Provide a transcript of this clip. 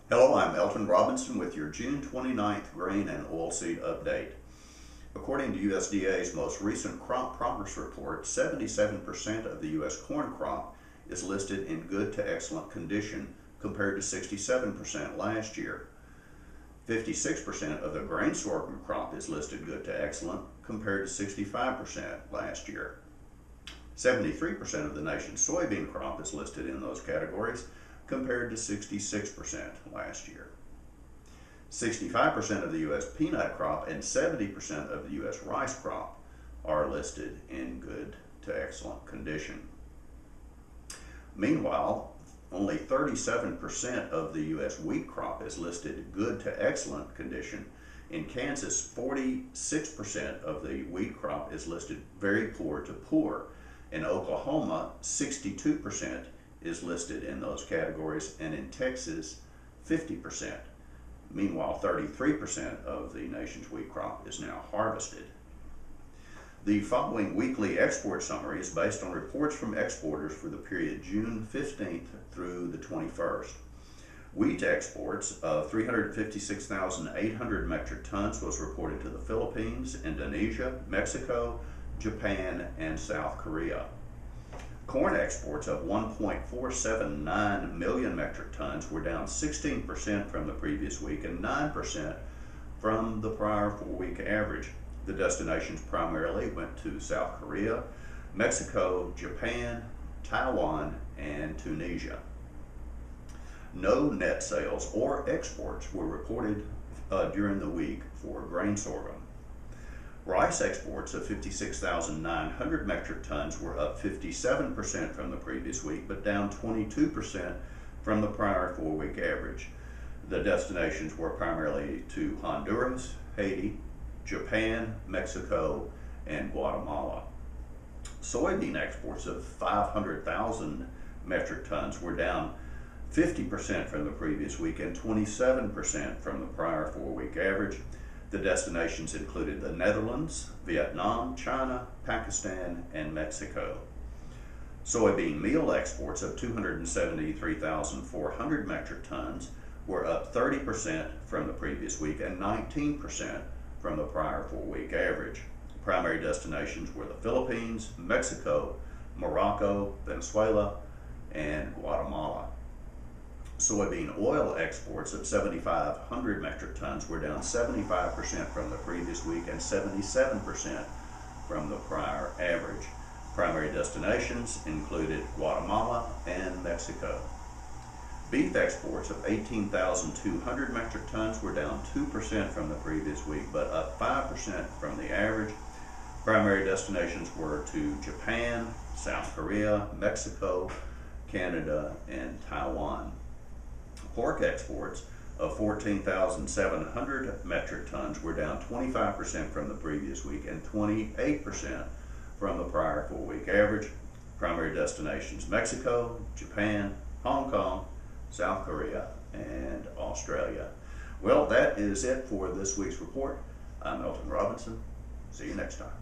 Hello, I'm Elton Robinson with your June 29th grain and oilseed update. According to USDA's most recent crop progress report, 77% of the U.S. corn crop is listed in good to excellent condition compared to 67% last year. 56% of the grain sorghum crop is listed good to excellent compared to 65% last year. 73% of the nation's soybean crop is listed in those categories compared to 66% last year. 65% of the U.S. peanut crop and 70% of the U.S. rice crop are listed in good to excellent condition. Meanwhile, only 37% of the U.S. wheat crop is listed good to excellent condition. In Kansas, 46% of the wheat crop is listed very poor to poor. In Oklahoma, 62% is listed in those categories, and in Texas, 50%. Meanwhile, 33% of the nation's wheat crop is now harvested. The following weekly export summary is based on reports from exporters for the period June 15th through the 21st. Wheat exports of 356,800 metric tons was reported to the Philippines, Indonesia, Mexico, Japan, and South Korea. Corn exports of 1.479 million metric tons were down 16% from the previous week and 9% from the prior 4-week average. The destinations primarily went to South Korea, Mexico, Japan, Taiwan, and Tunisia. No net sales or exports were reported during the week for grain sorghum. Rice exports of 56,900 metric tons were up 57% from the previous week, but down 22% from the prior 4-week average. The destinations were primarily to Honduras, Haiti, Japan, Mexico, and Guatemala. Soybean exports of 500,000 metric tons were down 50% from the previous week and 27% from the prior 4-week average. The destinations included the Netherlands, Vietnam, China, Pakistan, and Mexico. Soybean meal exports of 273,400 metric tons were up 30% from the previous week and 19% from the prior 4-week average. Primary destinations were the Philippines, Mexico, Morocco, Venezuela, and Guatemala. Soybean oil exports of 7,500 metric tons were down 75% from the previous week and 77% from the prior average. Primary destinations included Guatemala and Mexico. Beef exports of 18,200 metric tons were down 2% from the previous week, but up 5% from the average. Primary destinations were to Japan, South Korea, Mexico, Canada, and Taiwan. Pork exports of 14,700 metric tons were down 25% from the previous week and 28% from the prior 4-week average. Primary destinations Mexico, Japan, Hong Kong, South Korea, and Australia. Well, that is it for this week's report. I'm Elton Robinson. See you next time.